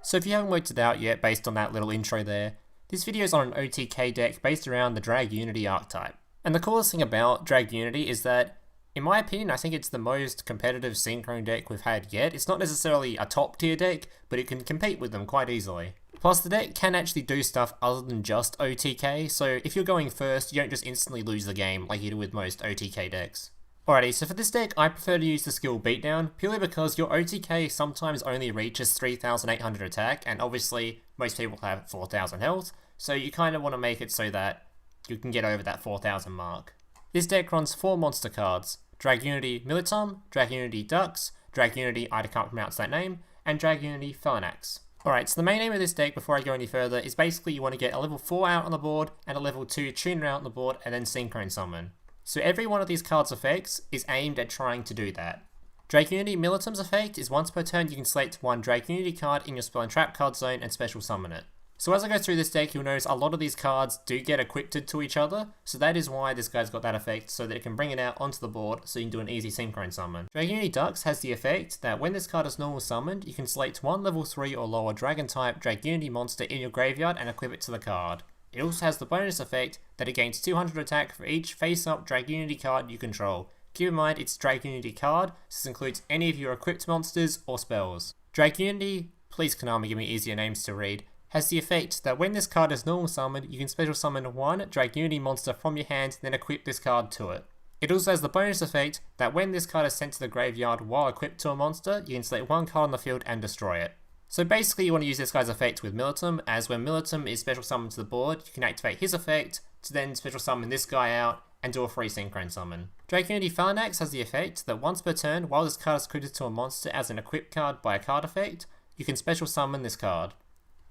So if you haven't worked it out yet based on that little intro there, this video is on an OTK deck based around the Dragunity archetype. And the coolest thing about Dragunity is that, in my opinion, I think it's the most competitive Synchrone deck we've had yet. It's not necessarily a top tier deck, but it can compete with them quite easily. Plus the deck can actually do stuff other than just OTK, so if you're going first, you don't just instantly lose the game like you do with most OTK decks. Alrighty, so for this deck, I prefer to use the skill Beatdown, purely because your OTK sometimes only reaches 3,800 attack, and obviously most people have 4,000 health, so you kind of want to make it so that you can get over that 4,000 mark. This deck runs 4 monster cards: Dragunity Militum, Dragunity Dux, Dragunity, I can't pronounce that name, and Dragunity Phalanx. Alright, so the main aim of this deck, before I go any further, is basically you want to get a level 4 out on the board, and a level 2 tuner out on the board, and then Synchrone summon. So every one of these cards' effects is aimed at trying to do that. Dragunity Militum's effect is once per turn you can select one Dragunity card in your spell and trap card zone and special summon it. So as I go through this deck, you'll notice a lot of these cards do get equipped to each other, so that is why this guy's got that effect, so that it can bring it out onto the board so you can do an easy Synchrone summon. Dragunity Dux has the effect that when this card is normal summoned, you can select one level 3 or lower dragon type Dragunity monster in your graveyard and equip it to the card. It also has the bonus effect that it gains 200 attack for each face-up Dragunity card you control. Keep in mind it's a Dragunity card, so this includes any of your equipped monsters or spells. Dragunity, please Konami give me easier names to read, has the effect that when this card is normal summoned, you can special summon one Dragunity monster from your hand, then equip this card to it. It also has the bonus effect that when this card is sent to the graveyard while equipped to a monster, you can select one card on the field and destroy it. So basically you want to use this guy's effect with Militum, as when Militum is special summoned to the board, you can activate his effect to then special summon this guy out and do a free Synchrone summon. Dragunity Phalanx has the effect that once per turn, while this card is equipped to a monster as an equipped card by a card effect, you can special summon this card.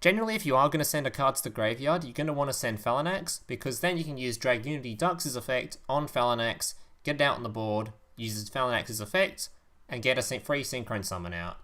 Generally, if you are going to send a card to the graveyard, you're going to want to send Phalanx, because then you can use Dragunity Dux's effect on Phalanx, get it out on the board, uses Phalanx's effect, and get a free Synchrone summon out.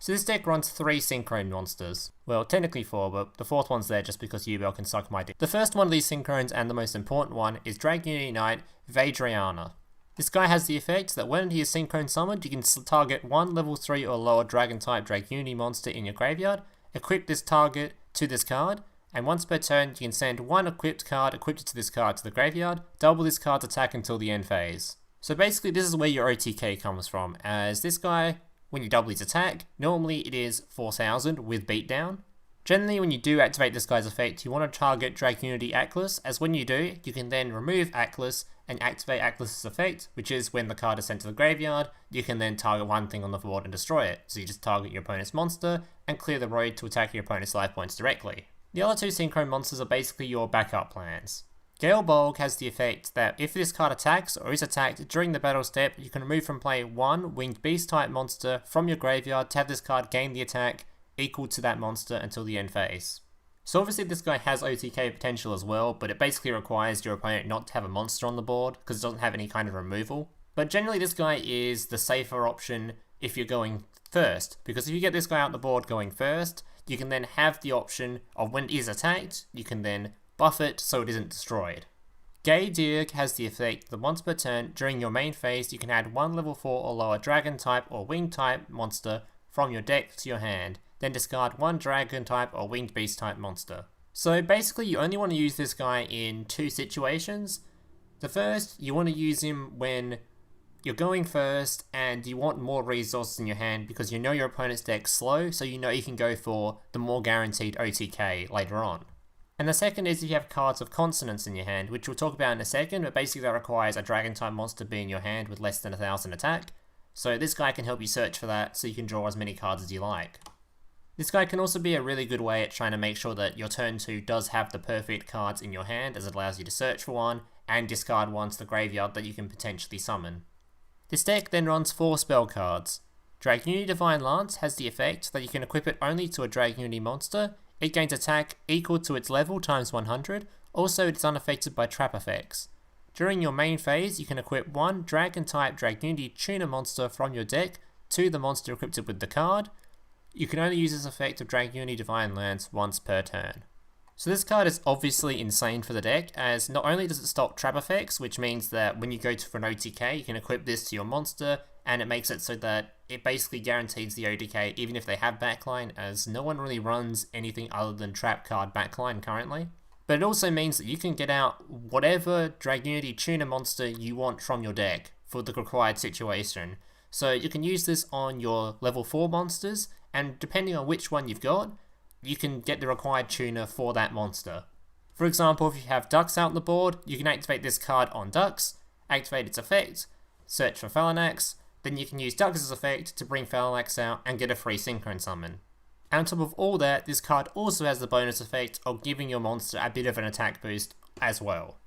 So this deck runs 3 Synchrone monsters. Well, technically 4, but the 4th one's there just because Ubel can suck my dick. The first one of these Synchrones, and the most important one, is Dragunity Knight Vajrayana. This guy has the effect that when he is Synchrone summoned, you can target one level 3 or lower dragon type Dragunity monster in your graveyard, equip this target to this card, and once per turn you can send one equipped card equipped to this card to the graveyard, double this card's attack until the end phase. So basically this is where your OTK comes from, as this guy, when you double his attack, normally it is 4,000 with Beatdown. Generally when you do activate this guy's effect, you want to target Dragunity Aklys, as when you do, you can then remove Aklys and activate Aklys' effect, which is when the card is sent to the graveyard, you can then target one thing on the board and destroy it. So you just target your opponent's monster and clear the road to attack your opponent's life points directly. The other 2 Synchrone monsters are basically your backup plans. Gale Bolg has the effect that if this card attacks or is attacked during the battle step, you can remove from play one winged beast type monster from your graveyard to have this card gain the attack equal to that monster until the end phase. So obviously this guy has OTK potential as well, but it basically requires your opponent not to have a monster on the board because it doesn't have any kind of removal. But generally this guy is the safer option if you're going first, because if you get this guy out the board going first, you can then have the option of when it is attacked, you can then buff it so it isn't destroyed. Gay Dirk has the effect that once per turn during your main phase you can add one level 4 or lower dragon type or winged type monster from your deck to your hand, then discard one dragon type or winged beast type monster. So basically you only want to use this guy in 2 situations. The first, you want to use him when you're going first and you want more resources in your hand because you know your opponent's deck's slow, so you know you can go for the more guaranteed OTK later on. And the second is if you have cards of Consonance in your hand, which we'll talk about in a second, but basically that requires a dragon type monster be in your hand with less than 1,000 attack. So this guy can help you search for that so you can draw as many cards as you like. This guy can also be a really good way at trying to make sure that your turn 2 does have the perfect cards in your hand, as it allows you to search for one and discard one to the graveyard that you can potentially summon. This deck then runs 4 spell cards. Dragunity Divine Lance has the effect that you can equip it only to a Dragunity monster. It gains attack equal to its level times 100, also it is unaffected by trap effects. During your main phase, you can equip one dragon type Dragunity tuner monster from your deck to the monster equipped with the card. You can only use this effect of Dragunity Divine Lance once per turn. So this card is obviously insane for the deck, as not only does it stop trap effects, which means that when you go for an OTK, you can equip this to your monster, and it makes it so that it basically guarantees the OTK even if they have backline, as no one really runs anything other than trap card backline currently. But it also means that you can get out whatever Dragunity tuner monster you want from your deck for the required situation. So you can use this on your level 4 monsters, and depending on which one you've got, you can get the required tuner for that monster. For example, if you have Dux out on the board, you can activate this card on Dux, activate its effect, search for Phalanx, then you can use Dux's effect to bring Phalanx out and get a free Cyclone summon. And on top of all that, this card also has the bonus effect of giving your monster a bit of an attack boost as well.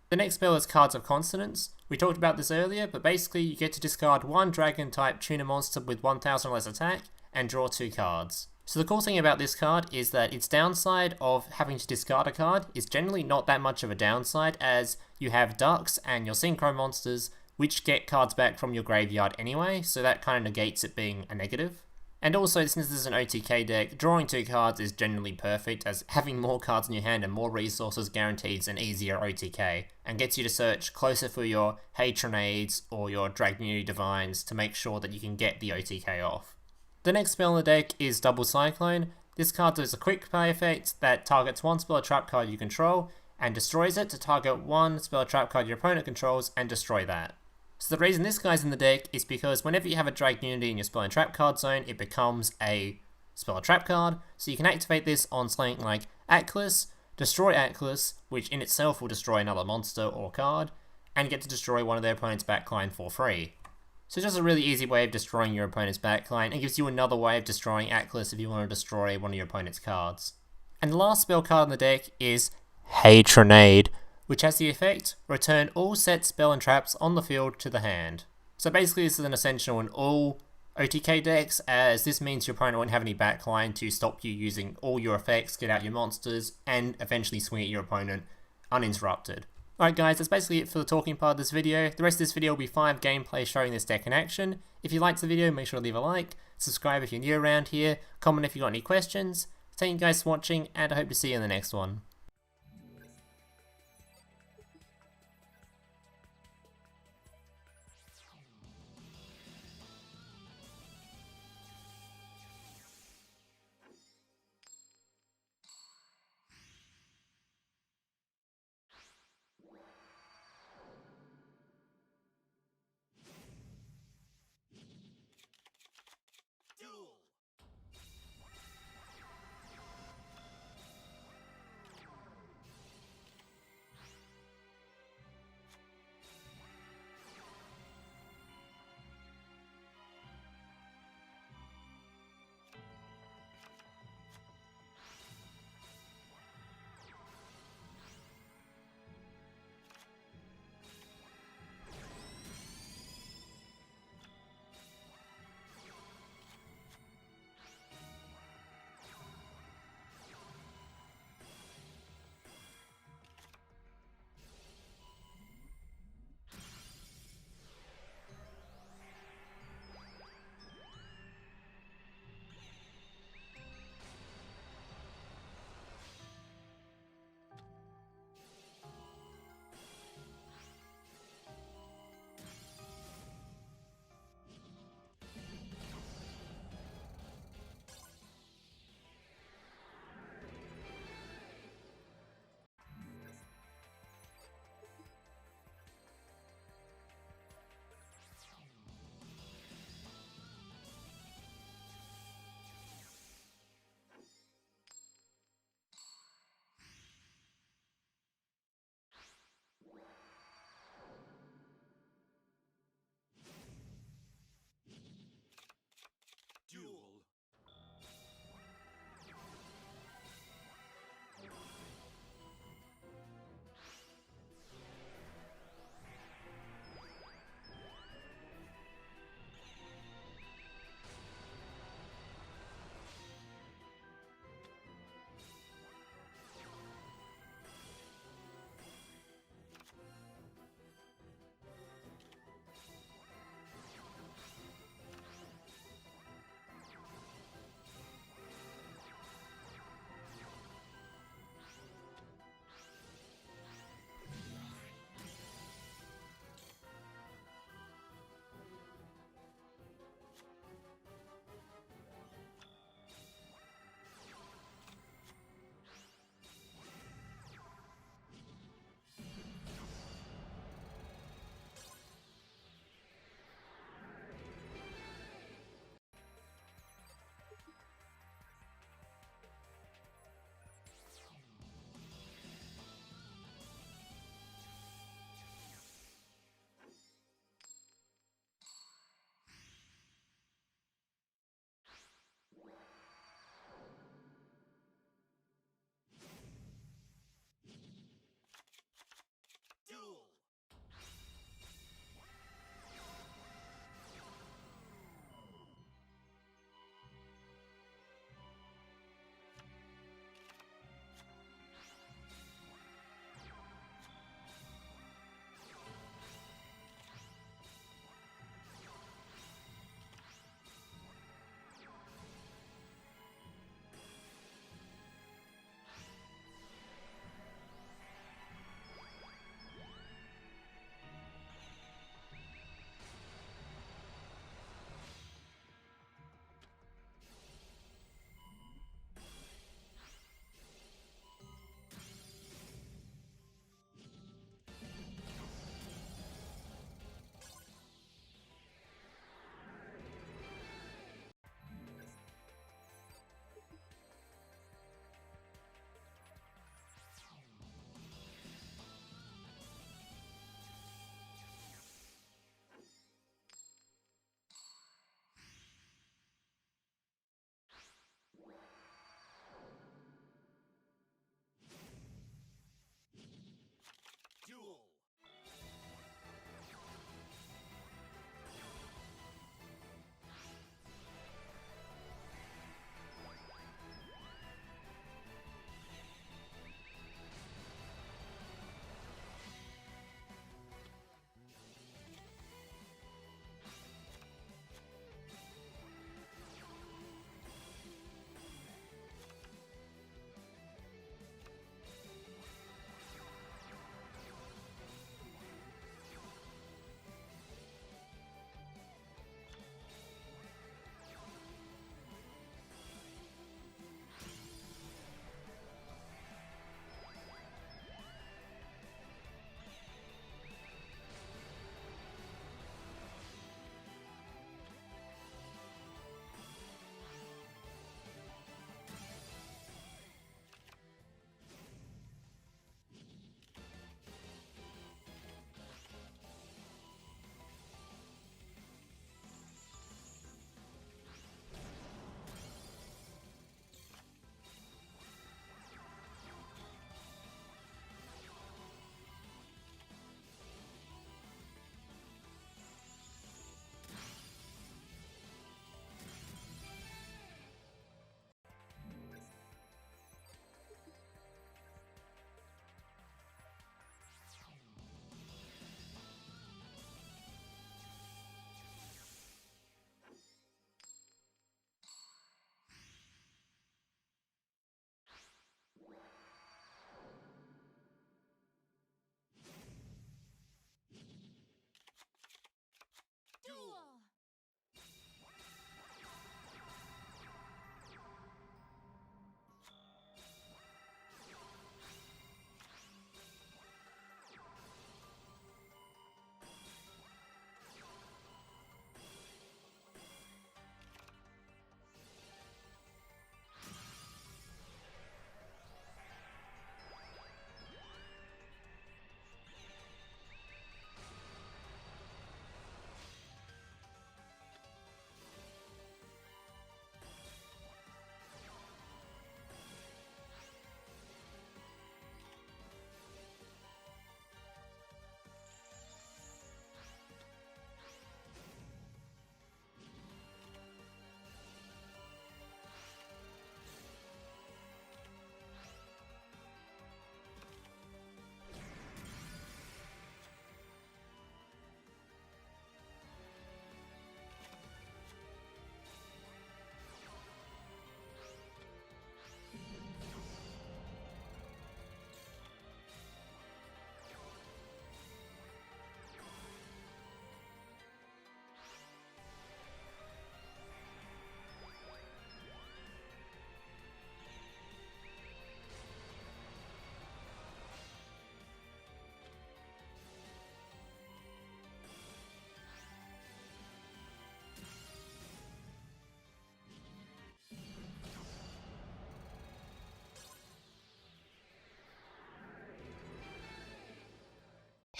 The next spell is Cards of Consonance. We talked about this earlier, but basically you get to discard one dragon type tuner monster with 1000 or less attack and draw 2 cards. So the cool thing about this card is that its downside of having to discard a card is generally not that much of a downside, as you have Dux and your Synchro monsters which get cards back from your graveyard anyway, so that kind of negates it being a negative. And also, since this is an OTK deck, drawing 2 cards is generally perfect, as having more cards in your hand and more resources guarantees an easier OTK, and gets you to search closer for your Trundaes or your Dragunity Divines to make sure that you can get the OTK off. The next spell in the deck is Double Cyclone. This card does a quick play effect that targets one spell or trap card you control, and destroys it to target one spell or trap card your opponent controls and destroy that. So the reason this guy's in the deck is because whenever you have a Dragunity in your spell and trap card zone, it becomes a spell or trap card, so you can activate this on something like Aklys, destroy Aklys, which in itself will destroy another monster or card, and get to destroy one of their opponent's backline for free. So just a really easy way of destroying your opponent's backline, and gives you another way of destroying Aklys if you want to destroy one of your opponent's cards. And the last spell card in the deck is Trundae, which has the effect, return all set spell and traps on the field to the hand. So basically this is an essential in all OTK decks, as this means your opponent won't have any backline to stop you using all your effects, get out your monsters, and eventually swing at your opponent uninterrupted. Alright guys, that's basically it for the talking part of this video. The rest of this video will be 5 gameplay showing this deck in action. If you liked the video, make sure to leave a like, subscribe if you're new around here, comment if you've got any questions. Thank you guys for watching, and I hope to see you in the next one. Duel!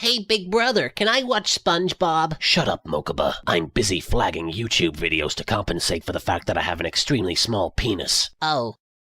Hey, big brother, can I watch SpongeBob? Shut up, Mokuba. I'm busy flagging YouTube videos to compensate for the fact that I have an extremely small penis. Oh.